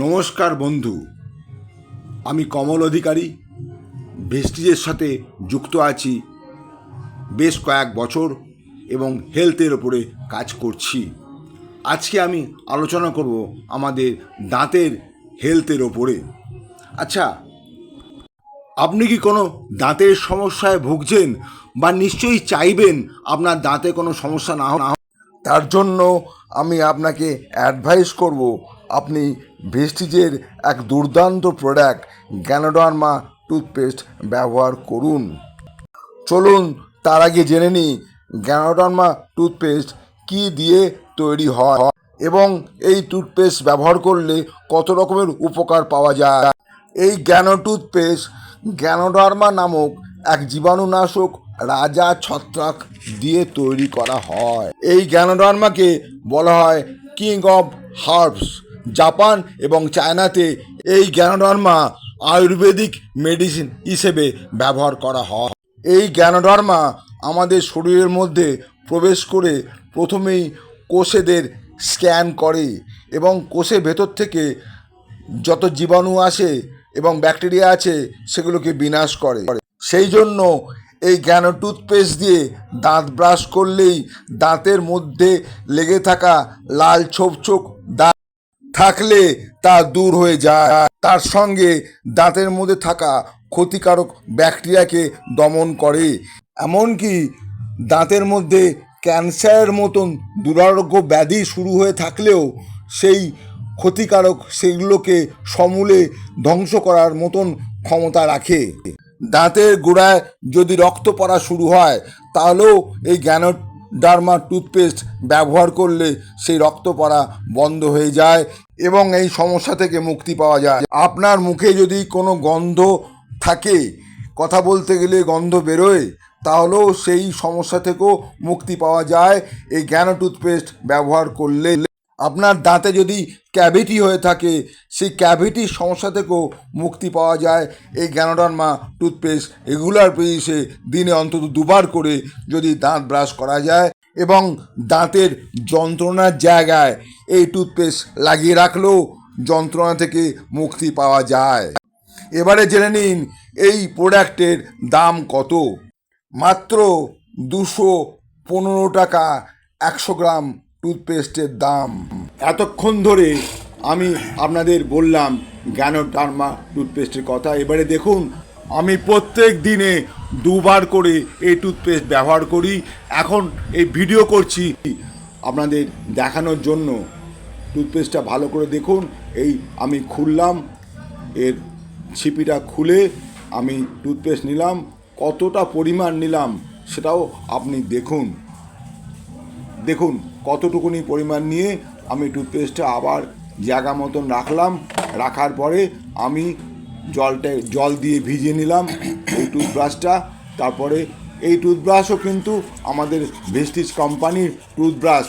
নমস্কার বন্ধু, আমি কমল অধিকারী ভেস্টিজের সাথে যুক্ত আছি বেশ কয়েক বছর এবং হেলথের ওপরে কাজ করছি। আজকে আমি আলোচনা করব আমাদের দাঁতের হেলথের ওপরে। আচ্ছা, আপনি কি কোনো দাঁতের সমস্যায় ভুগছেন বা নিশ্চয়ই চাইবেন আপনার দাঁতে কোনো সমস্যা না হোক? তার জন্য আমি আপনাকে অ্যাডভাইস করব আপনি ভেস্টিজের এক দুর্দান্ত প্রোডাক্ট গ্যানোডার্মা টুথপেস্ট ব্যবহার করুন। চলুন তার আগে জেনে নিই গ্যানোডার্মা টুথপেস্ট কী দিয়ে তৈরি হয় এবং এই টুথপেস্ট ব্যবহার করলে কত রকমের উপকার পাওয়া যায়। এই টুথপেস্ট গ্যানোডার্মা নামক এক জীবাণুনাশক রাজা ছত্রাক দিয়ে তৈরি করা হয়। এই গ্যানোডার্মাকে বলা হয় কিং অফ হার্বস। জাপান এবং চায়নাতে এই গ্যানোডার্মা আয়ুর্বেদিক মেডিসিন হিসেবে ব্যবহার করা হয়। এই গ্যানোডার্মা আমাদের শরীরের মধ্যে প্রবেশ করে প্রথমেই কোষেদের স্ক্যান করে এবং কোষের ভেতর থেকে যত জীবাণু আসে এবং ব্যাকটেরিয়া আছে সেগুলোকে বিনাশ করে। সেই জন্য এই টুথপেস্ট দিয়ে দাঁত ব্রাশ করলেই দাঁতের মধ্যে লেগে থাকা লাল ছোপ ছোপ দাগ থাকলে তা দূর হয়ে যায়। তার সঙ্গে দাঁতের মধ্যে থাকা ক্ষতিকারক ব্যাকটেরিয়াকে দমন করে। এমনকি দাঁতের মধ্যে ক্যান্সারের মতন দুরারোগ্য ব্যাধি শুরু হয়ে থাকলেও সেই ক্ষতিকারক সেগুলোকে সমূলে ধ্বংস করার মতন ক্ষমতা রাখে। দাঁতের গোড়ায় যদি রক্ত পড়া শুরু হয় তাহলেও এই গ্যানোডার্মা টুথপেস্ট ব্যবহার করলে সেই রক্ত পড়া বন্ধ হয়ে যায় এবং এই সমস্যা থেকে মুক্তি পাওয়া যায়। আপনার মুখে যদি কোনো গন্ধ থাকে, কথা বলতে গেলে গন্ধ বেরোয়, তাহলেও সেই সমস্যা থেকেও মুক্তি পাওয়া যায় এই টুথপেস্ট ব্যবহার করলে। আপনার দাঁতে যদি ক্যাভিটি হয়ে থাকে, সেই ক্যাভিটির সমস্যা থেকেও মুক্তি পাওয়া যায় এই গ্যানোডার্মা টুথপেস্ট রেগুলার বেসিসে দিনে অন্তত দুবার করে যদি দাঁত ব্রাশ করা যায় এবং দাঁতের যন্ত্রণার জায়গায় এই টুথপেস্ট লাগিয়ে রাখলেও যন্ত্রণা থেকে মুক্তি পাওয়া যায়। এবারে জেনে নিন এই প্রোডাক্টের দাম কত। মাত্র 215 টাকা 100 গ্রাম টুথপেস্টের দাম। এতক্ষণ ধরে আমি আপনাদের বললাম গ্যানোডার্মা টুথপেস্টের কথা। এবারে দেখুন, আমি প্রত্যেক দিনে দুবার করে এই টুথপেস্ট ব্যবহার করি। এখন এই ভিডিও করছি আপনাদের দেখানোর জন্য। টুথপেস্টটা ভালো করে দেখুন। এই আমি খুললাম, এর ছিপিটা খুলে আমি টুথপেস্ট নিলাম। কতটা পরিমাণ নিলাম সেটাও আপনি দেখুন। দেখুন কতটুকুনি পরিমাণ নিয়ে আমি টুথপেস্টটা আবার জায়গা মতন রাখলাম। রাখার পরে আমি জল দিয়ে ভিজিয়ে নিলাম এই টুথব্রাশটা। তারপরে এই টুথব্রাশও কিন্তু আমাদের ভেস্টিজ কোম্পানির টুথব্রাশ,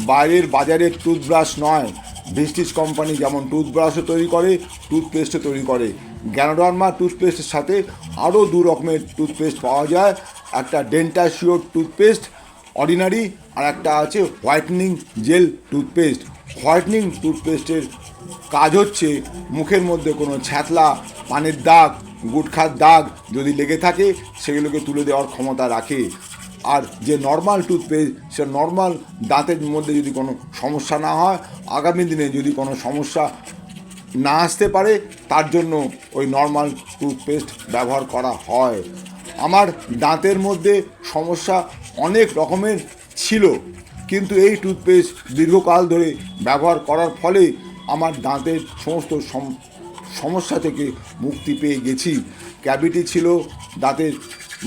বাইরের বাজারের টুথব্রাশ নয়। ভেস্টিজ কোম্পানি যেমন টুথব্রাশও তৈরি করে, টুথপেস্টও তৈরি করে। গ্যানোডার্মা টুথপেস্টের সাথে আরও 2 রকমের টুথপেস্ট পাওয়া যায়। একটা ডেন্টাশিওর টুথপেস্ট অর্ডিনারি, আর একটা আছে হোয়াইটনিং জেল টুথপেস্ট। হোয়াইটনিং টুথপেস্টের কাজ হচ্ছে মুখের মধ্যে কোনো ছ্যাঁতলা, পানের দাগ, গুটখার দাগ যদি লেগে থাকে সেগুলোকে তুলে দেওয়ার ক্ষমতা রাখে। আর যে নর্মাল টুথপেস্ট, সে নর্মাল দাঁতের মধ্যে যদি কোনো সমস্যা না হয়, আগামী দিনে যদি কোনো সমস্যা না আসতে পারে, তার জন্য ওই নর্মাল টুথপেস্ট ব্যবহার করা হয়। আমার দাঁতের মধ্যে সমস্যা অনেক রকমের ছিল, কিন্তু এই টুথপেস্ট দীর্ঘকাল ধরে ব্যবহার করার ফলে আমার দাঁতের সমস্ত সমস্যা থেকে মুক্তি পেয়ে গেছি। ক্যাভিটি ছিল, দাঁতের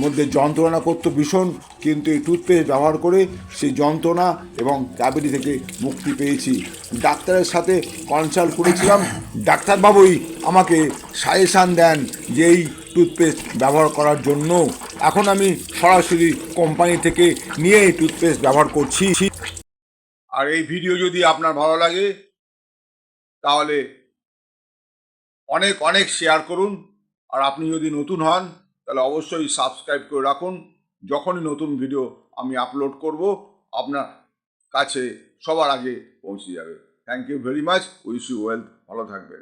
মধ্যে যন্ত্রণা করতো ভীষণ, কিন্তু এই টুথপেস্ট ব্যবহার করে সেই যন্ত্রণা এবং ক্যাভিটি থেকে মুক্তি পেয়েছি। ডাক্তারের সাথে কনসাল্ট করেছিলাম, ডাক্তারবাবুই আমাকে সাজেশান দেন যে এই টুথপেস্ট ব্যবহার করার জন্য। এখন আমি সরাসরি কোম্পানি থেকে নিয়ে এই টুথপেস্ট ব্যবহার করছি। আর এই ভিডিও যদি আপনার ভালো লাগে তাহলে অনেক অনেক শেয়ার করুন। আর আপনি যদি নতুন হন তাহলে অবশ্যই সাবস্ক্রাইব করে রাখুন। যখনই নতুন ভিডিও আমি আপলোড করব আপনার কাছে সবার আগে পৌঁছে যাবে। Thank you very much. Wish you wealth. ভালো থাকবেন।